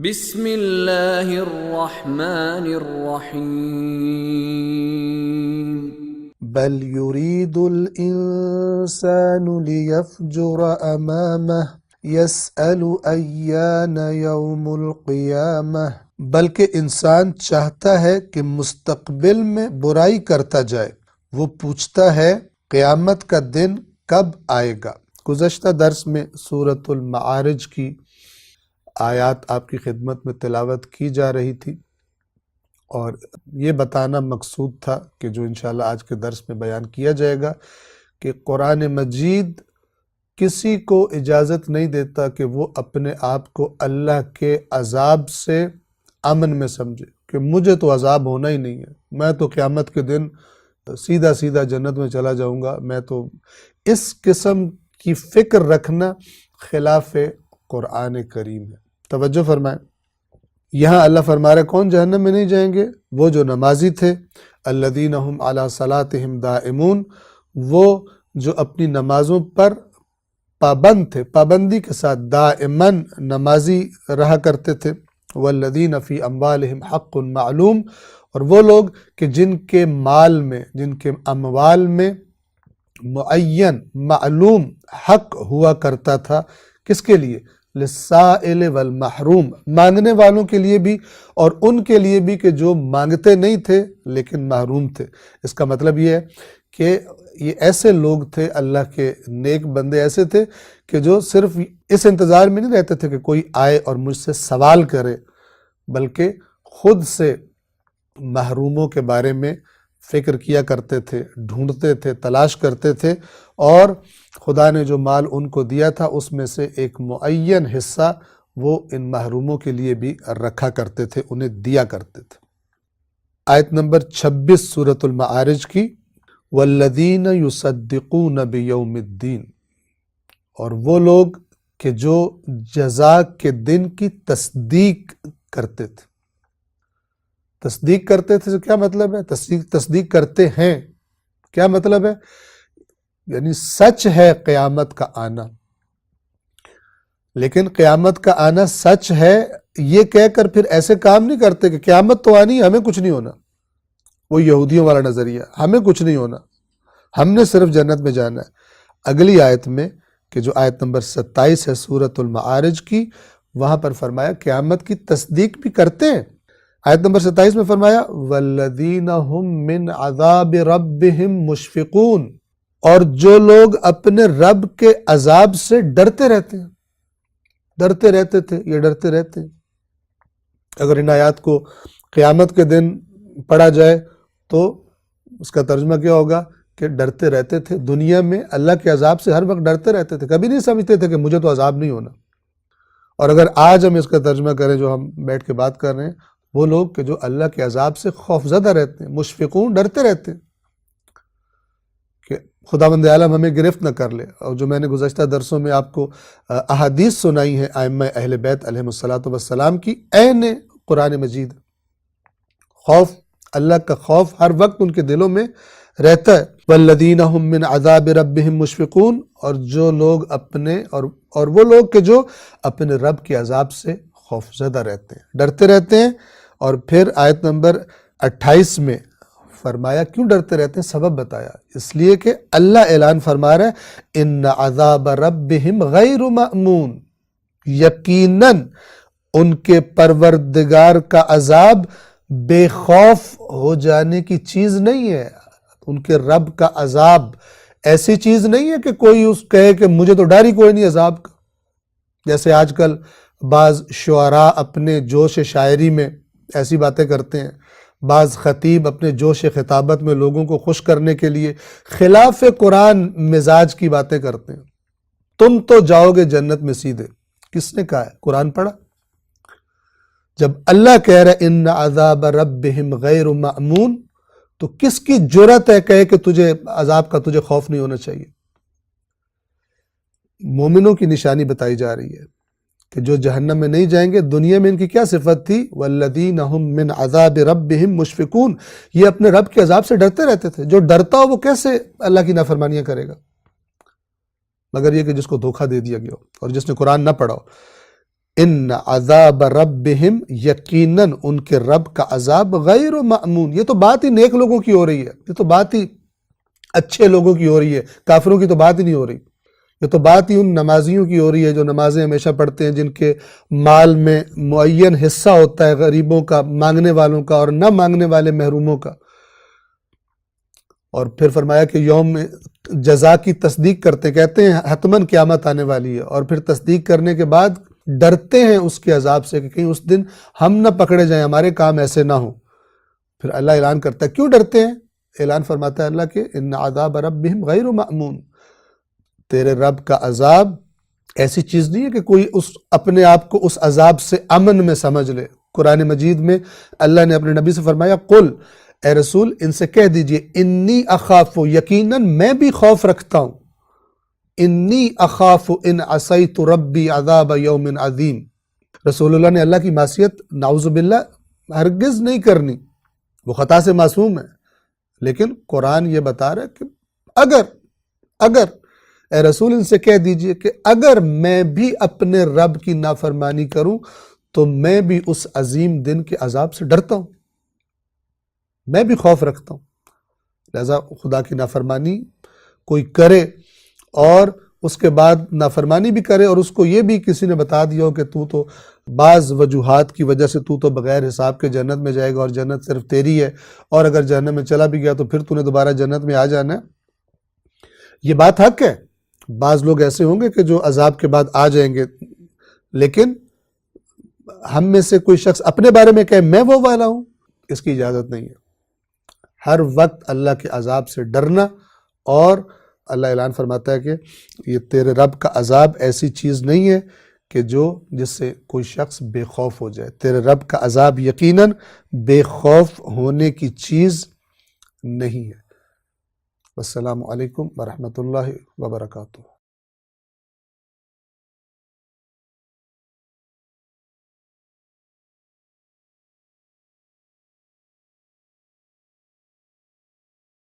بسم اللہ الرحمن الرحیم بل يريد الإنسان ليفجر أمامه يسأل أيان يوم القيامة بلکہ انسان چاہتا ہے کہ مستقبل میں برائی کرتا جائے، وہ پوچھتا ہے قیامت کا دن کب آئے گا۔ گزشتہ درس میں سورۃ المعارج کی آیات آپ کی خدمت میں تلاوت کی جا رہی تھی، اور یہ بتانا مقصود تھا کہ جو انشاءاللہ آج کے درس میں بیان کیا جائے گا کہ قرآن مجید کسی کو اجازت نہیں دیتا کہ وہ اپنے آپ کو اللہ کے عذاب سے امن میں سمجھے کہ مجھے تو عذاب ہونا ہی نہیں ہے، میں تو قیامت کے دن سیدھا سیدھا جنت میں چلا جاؤں گا۔ میں تو اس قسم کی فکر رکھنا خلاف قرآن کریم ہے۔ توجہ فرمائیں، یہاں اللہ فرما رہا ہے کون جہنم میں نہیں جائیں گے؟ وہ جو نمازی تھے، الذین هم علی صلاتہم دائمون، وہ جو اپنی نمازوں پر پابند تھے، پابندی کے ساتھ دائماً نمازی رہا کرتے تھے۔ والذین فی اموالہم حق معلوم، اور وہ لوگ کہ جن کے مال میں، جن کے اموال میں معین معلوم حق ہوا کرتا تھا، کس کے لیے؟ للسائل والمحروم، مانگنے والوں کے لیے بھی اور ان کے لیے بھی کہ جو مانگتے نہیں تھے لیکن محروم تھے۔ اس کا مطلب یہ ہے کہ یہ ایسے لوگ تھے، اللہ کے نیک بندے ایسے تھے کہ جو صرف اس انتظار میں نہیں رہتے تھے کہ کوئی آئے اور مجھ سے سوال کرے، بلکہ خود سے محروموں کے بارے میں فکر کیا کرتے تھے، ڈھونڈتے تھے، تلاش کرتے تھے، اور خدا نے جو مال ان کو دیا تھا اس میں سے ایک معین حصہ وہ ان محروموں کے لیے بھی رکھا کرتے تھے، انہیں دیا کرتے تھے۔ آیت نمبر 26 سورۃ المعارج کی، والذین یصدقون بیوم الدین، اور وہ لوگ کہ جو جزا کے دن کی تصدیق کرتے تھے۔ تصدیق کرتے تھے کیا مطلب ہے؟ تصدیق کرتے ہیں کیا مطلب ہے؟ یعنی سچ ہے قیامت کا آنا، لیکن قیامت کا آنا سچ ہے یہ کہہ کر پھر ایسے کام نہیں کرتے کہ قیامت تو آنی ہے، ہمیں کچھ نہیں ہونا۔ وہ یہودیوں والا نظریہ، ہمیں کچھ نہیں ہونا، ہم نے صرف جنت میں جانا ہے۔ اگلی آیت میں کہ جو آیت نمبر 27 ہے سورۃ المعارج کی، وہاں پر فرمایا قیامت کی تصدیق بھی کرتے ہیں۔ آیت نمبر 27 میں فرمایا والذین هم من عذاب ربهم مشفقون، اور جو لوگ اپنے رب کے عذاب سے ڈرتے رہتے ہیں، ڈرتے رہتے تھے، یہ ڈرتے رہتے ہیں۔ اگر ان آیات کو قیامت کے دن پڑھا جائے تو اس کا ترجمہ کیا ہوگا کہ ڈرتے رہتے تھے دنیا میں، اللہ کے عذاب سے ہر وقت ڈرتے رہتے تھے، کبھی نہیں سمجھتے تھے کہ مجھے تو عذاب نہیں ہونا۔ اور اگر آج ہم اس کا ترجمہ کریں جو ہم بیٹھ کے بات کر رہے ہیں، وہ لوگ کہ جو اللہ کے عذاب سے خوف زدہ رہتے ہیں، مشفقون، ڈرتے رہتے ہیں کہ خداوند عالم ہمیں گرفت نہ کر لے۔ اور جو میں نے گزشتہ درسوں میں آپ کو احادیث سنائی ہیں ائمہ اہل بیت علیہم السلام کی، عین قرآن مجید، خوف، اللہ کا خوف ہر وقت ان کے دلوں میں رہتا ہے۔ والذین هم من عذاب ربهم مشفقون، اور جو لوگ اپنے اور وہ لوگ کہ جو اپنے رب کے عذاب سے خوف زدہ رہتے ہیں، ڈرتے رہتے ہیں۔ اور پھر آیت نمبر 28 میں فرمایا کیوں ڈرتے رہتے ہیں، سبب بتایا، اس لیے کہ اللہ اعلان فرما رہا ہے ان عذاب ربهم غیر مأمون، یقیناً ان کے پروردگار کا عذاب بے خوف ہو جانے کی چیز نہیں ہے۔ ان کے رب کا عذاب ایسی چیز نہیں ہے کہ کوئی اس کہے کہ مجھے تو ڈر ہی کوئی نہیں عذاب کا، جیسے آج کل بعض شعراء اپنے جوش شاعری میں ایسی باتیں کرتے ہیں، بعض خطیب اپنے جوش خطابت میں لوگوں کو خوش کرنے کے لیے خلاف قرآن مزاج کی باتیں کرتے ہیں۔ تم تو جاؤ گے جنت میں سیدھے، کس نے کہا ہے؟ قرآن پڑھا؟ جب اللہ کہہ رہا ہے ان عذاب ربهم غیر مأمون، تو کس کی جرأت ہے کہے کہ تجھے عذاب کا تجھے خوف نہیں ہونا چاہیے؟ مومنوں کی نشانی بتائی جا رہی ہے کہ جو جہنم میں نہیں جائیں گے۔ دنیا میں ان کی کیا صفت تھی؟ والذین هم من عذاب ربهم مشفقون، یہ اپنے رب کے عذاب سے ڈرتے رہتے تھے۔ جو ڈرتا ہو وہ کیسے اللہ کی نافرمانیاں کرے گا؟ مگر یہ کہ جس کو دھوکہ دے دیا گیا ہو اور جس نے قرآن نہ پڑھا ہو۔ ان عذاب ربہم، یقیناً ان کے رب کا عذاب غیر مأمون. یہ تو بات ہی نیک لوگوں کی ہو رہی ہے، یہ تو بات ہی اچھے لوگوں کی ہو رہی ہے، کافروں کی تو بات ہی نہیں ہو رہی. یہ تو بات ہی ان نمازیوں کی ہو رہی ہے جو نمازیں ہمیشہ پڑھتے ہیں، جن کے مال میں معین حصہ ہوتا ہے غریبوں کا، مانگنے والوں کا، اور نہ مانگنے والے محروموں کا. اور پھر فرمایا کہ یوم جزا کی تصدیق کرتے، کہتے ہیں حتماً قیامت آنے والی ہے، اور پھر تصدیق کرنے کے بعد ڈرتے ہیں اس کے عذاب سے کہ کہیں اس دن ہم نہ پکڑے جائیں، ہمارے کام ایسے نہ ہوں. پھر اللہ اعلان کرتا ہے کیوں ڈرتے ہیں؟ اعلان فرماتا ہے اللہ کہ ان عذاب ربہم غیر مأمون، تیرے رب کا عذاب ایسی چیز نہیں ہے کہ کوئی اپنے آپ کو اس عذاب سے امن میں سمجھ لے. قرآن مجید میں اللہ نے اپنے نبی سے فرمایا قل، اے رسول ان سے کہہ دیجئے انی اخاف، یقیناً میں بھی خوف رکھتا ہوں، انی اخاف ان عصیت ربی عذاب یوم عظیم. رسول اللہ نے اللہ کی معصیت نعوذ باللہ ہرگز نہیں کرنی، وہ خطا سے معصوم ہے، لیکن قرآن یہ بتا رہا ہے کہ اگر اے رسول ان سے کہہ دیجئے کہ اگر میں بھی اپنے رب کی نافرمانی کروں تو میں بھی اس عظیم دن کے عذاب سے ڈرتا ہوں، میں بھی خوف رکھتا ہوں. لہذا خدا کی نافرمانی کوئی کرے اور اس کے بعد نافرمانی بھی کرے، اور اس کو یہ بھی کسی نے بتا دیا ہو کہ تو بعض وجوہات کی وجہ سے تو بغیر حساب کے جنت میں جائے گا اور جنت صرف تیری ہے، اور اگر جہنم میں چلا بھی گیا تو پھر تو نے دوبارہ جنت میں آ جانا ہے. یہ بات حق ہے، بعض لوگ ایسے ہوں گے کہ جو عذاب کے بعد آ جائیں گے، لیکن ہم میں سے کوئی شخص اپنے بارے میں کہے میں وہ والا ہوں، اس کی اجازت نہیں ہے. ہر وقت اللہ کے عذاب سے ڈرنا، اور اللہ اعلان فرماتا ہے کہ یہ تیرے رب کا عذاب ایسی چیز نہیں ہے کہ جس سے کوئی شخص بے خوف ہو جائے. تیرے رب کا عذاب یقیناً بے خوف ہونے کی چیز نہیں ہے. السلام علیکم ورحمۃ اللہ وبرکاتہ.